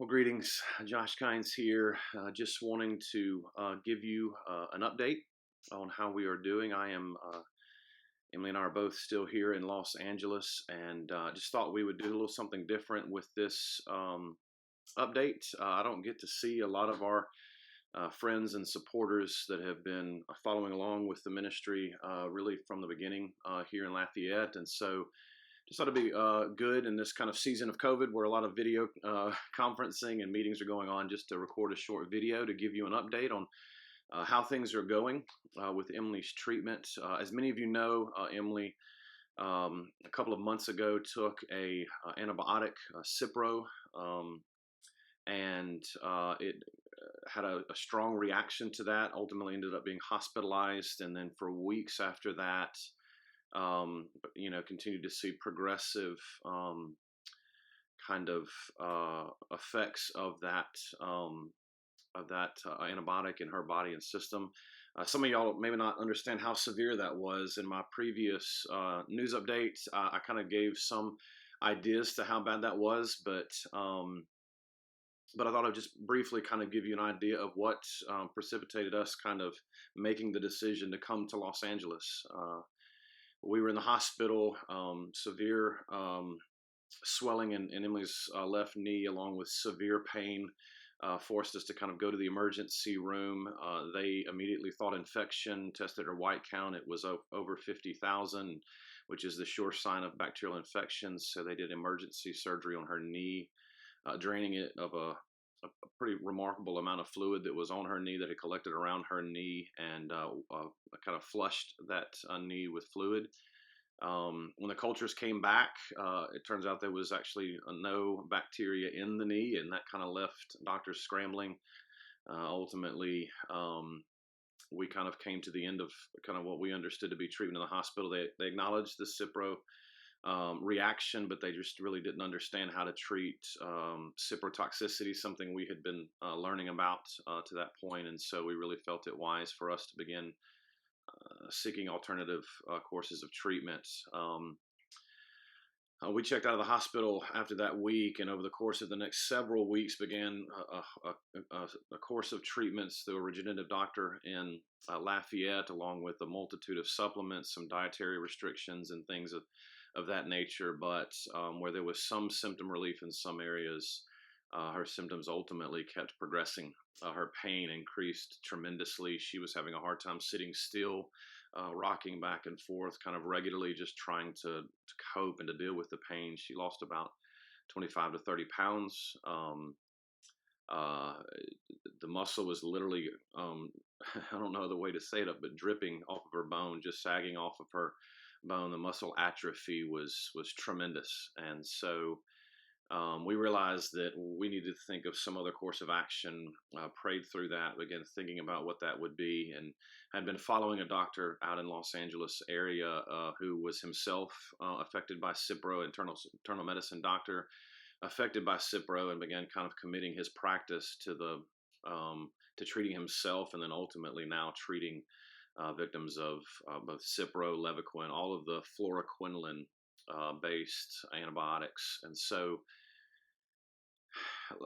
Well, greetings. Josh Kynes here. Just wanting to give you an update on how we are doing. Emily and I are both still here in Los Angeles, and just thought we would do a little something different with this update. I don't get to see a lot of our friends and supporters that have been following along with the ministry really from the beginning here in Lafayette, and so just thought it'd be good in this kind of season of COVID where a lot of video conferencing and meetings are going on, just to record a short video to give you an update on how things are going with Emily's treatment. As many of you know, Emily a couple of months ago took a antibiotic, Cipro, and it had a strong reaction to that. Ultimately, ended up being hospitalized, and then for weeks after that, continued to see progressive kind of effects of that antibiotic in her body and system. Some of y'all maybe not understand how severe that was. In my previous news update, I kind of gave some ideas to how bad that was, but I thought I'd just briefly kind of give you an idea of what precipitated us kind of making the decision to come to Los Angeles. We were in the hospital, severe swelling in Emily's left knee, along with severe pain, forced us to kind of go to the emergency room. They immediately thought infection, tested her white count. It was over 50,000, which is the sure sign of bacterial infections. So they did emergency surgery on her knee, draining it of a pretty remarkable amount of fluid that was on her knee that had collected around her knee, and kind of flushed that knee with fluid. When the cultures came back, it turns out there was actually no bacteria in the knee, and that kind of left doctors scrambling. Ultimately, we kind of came to the end of kind of what we understood to be treatment in the hospital. They acknowledged the Cipro reaction, but they just really didn't understand how to treat ciprotoxicity, something we had been learning about to that point. And so we really felt it wise for us to begin seeking alternative courses of treatment. We checked out of the hospital after that week, and over the course of the next several weeks began a course of treatments through a regenerative doctor in Lafayette, along with a multitude of supplements, some dietary restrictions, and things of that nature. But where there was some symptom relief in some areas, her symptoms ultimately kept progressing. Her pain increased tremendously. She was having a hard time sitting still, rocking back and forth kind of regularly, just trying to cope and to deal with the pain. She lost about 25 to 30 pounds. The muscle was literally, I don't know the way to say it, but dripping off of her bone, just sagging off of her bone. The muscle atrophy was tremendous. And so we realized that we needed to think of some other course of action, prayed through that, began thinking about what that would be, and had been following a doctor out in Los Angeles area who was himself affected by Cipro, internal medicine doctor, affected by Cipro, and began kind of committing his practice to to treating himself, and then ultimately now treating victims of both Cipro, Levaquin, all of the fluoroquinoline based antibiotics. And so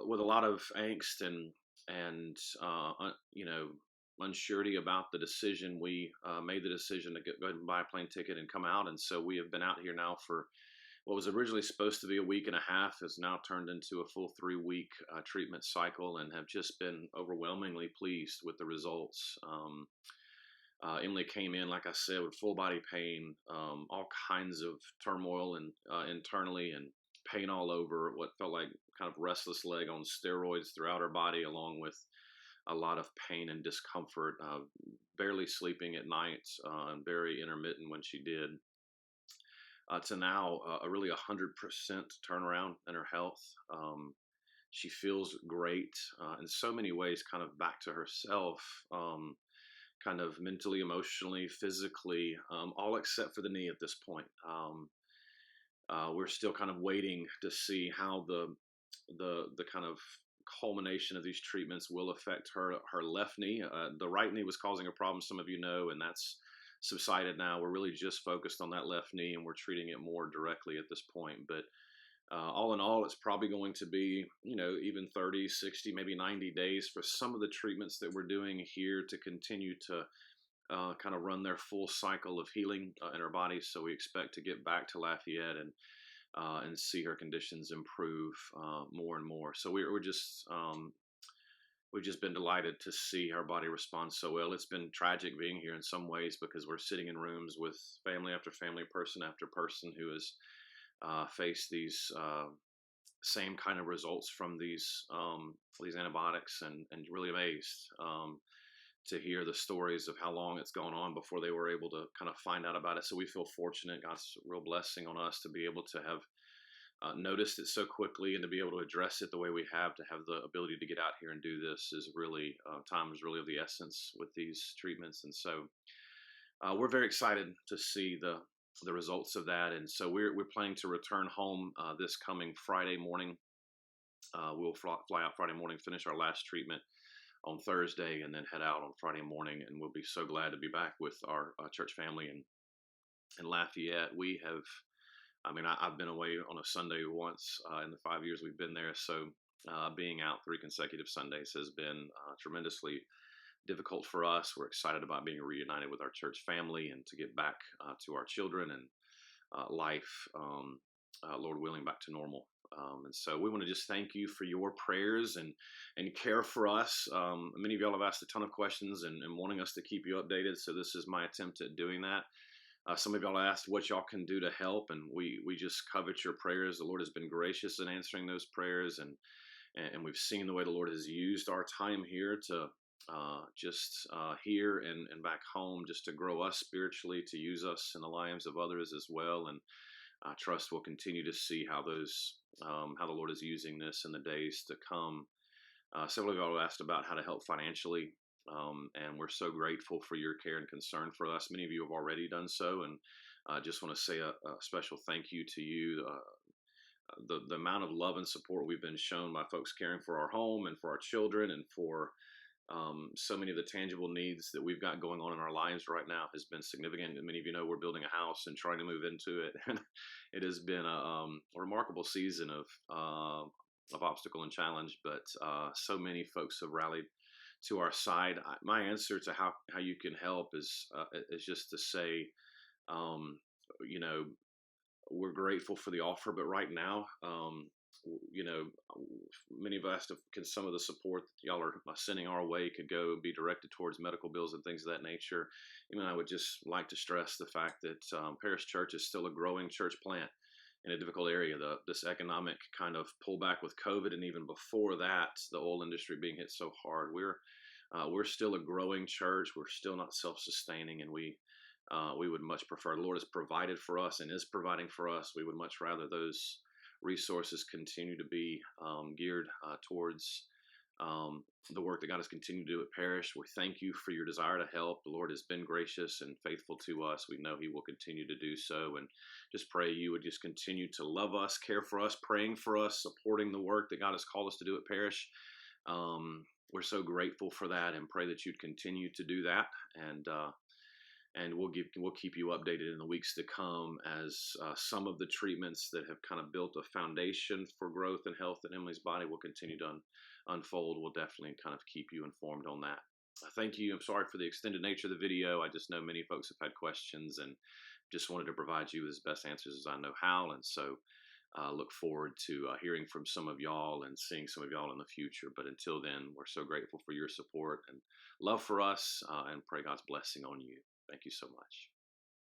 with a lot of angst and unsurety about the decision, we made the decision to go ahead and buy a plane ticket and come out. And so we have been out here now for what was originally supposed to be a week and a half, has now turned into a full 3-week treatment cycle, and have just been overwhelmingly pleased with the results. Emily came in, like I said, with full body pain, all kinds of turmoil and internally, and pain all over, what felt like kind of restless leg on steroids throughout her body, along with a lot of pain and discomfort, barely sleeping at night, and very intermittent when she did, to now a really 100% turnaround in her health. She feels great in so many ways, kind of back to herself, kind of mentally, emotionally, physically, all except for the knee at this point. We're still kind of waiting to see how the kind of culmination of these treatments will affect her left knee. The right knee was causing a problem, some of you know, and that's subsided now. We're really just focused on that left knee, and we're treating it more directly at this point. But all in all, it's probably going to be, even 30, 60, maybe 90 days for some of the treatments that we're doing here to continue to kind of run their full cycle of healing in her body. So we expect to get back to Lafayette and see her conditions improve more and more. So we're just we've just been delighted to see her body respond so well. It's been tragic being here in some ways because we're sitting in rooms with family after family, person after person who has faced these same kind of results from these antibiotics, and really amazed to hear the stories of how long it's gone on before they were able to kind of find out about it. So we feel fortunate. God's real blessing on us to be able to have noticed it so quickly and to be able to address it the way we have, to have the ability to get out here and do this is really, time is really of the essence with these treatments. And so we're very excited to see the results of that. And so we're planning to return home this coming Friday morning. We'll fly out Friday morning, finish our last treatment on Thursday, and then head out on Friday morning. And we'll be so glad to be back with our church family in Lafayette. We have, I've been away on a Sunday once in the 5 years we've been there. So being out 3 consecutive Sundays has been tremendously difficult for us. We're excited about being reunited with our church family and to get back to our children and life, Lord willing, back to normal. And so we want to just thank you for your prayers and care for us. Many of y'all have asked a ton of questions and wanting us to keep you updated. So this is my attempt at doing that. Some of y'all asked what y'all can do to help, and we just covet your prayers. The Lord has been gracious in answering those prayers, and we've seen the way the Lord has used our time here to just here and back home, just to grow us spiritually, to use us in the lives of others as well. And I trust we'll continue to see how how the Lord is using this in the days to come. Several of y'all asked about how to help financially, and we're so grateful for your care and concern for us. Many of you have already done so, and I just want to say a special thank you to you. The amount of love and support we've been shown by folks caring for our home and for our children and for so many of the tangible needs that we've got going on in our lives right now has been significant. And many of you know we're building a house and trying to move into it. And it has been a remarkable season of obstacle and challenge, but so many folks have rallied to our side. My answer to how you can help is just to say, you know, we're grateful for the offer, but right now, you know, many of us, can some of the support that y'all are sending our way could go be directed towards medical bills and things of that nature. I would just like to stress the fact that Parish Church is still a growing church plant in a difficult area. This economic kind of pullback with COVID, and even before that, the oil industry being hit so hard. We're still a growing church. We're still not self-sustaining, and we would much prefer. The Lord has provided for us and is providing for us. We would much rather those resources continue to be geared towards the work that God has continued to do at Parish. We thank you for your desire to help. The Lord has been gracious and faithful to us. We know He will continue to do so, and just pray you would just continue to love us, care for us, praying for us, supporting the work that God has called us to do at Parish. We're so grateful for that, and pray that you'd continue to do that. And we'll keep you updated in the weeks to come as some of the treatments that have kind of built a foundation for growth and health in Emily's body will continue to unfold. We'll definitely kind of keep you informed on that. Thank you. I'm sorry for the extended nature of the video. I just know many folks have had questions and just wanted to provide you with as best answers as I know how. And so look forward to hearing from some of y'all and seeing some of y'all in the future. But until then, we're so grateful for your support and love for us, and pray God's blessing on you. Thank you so much.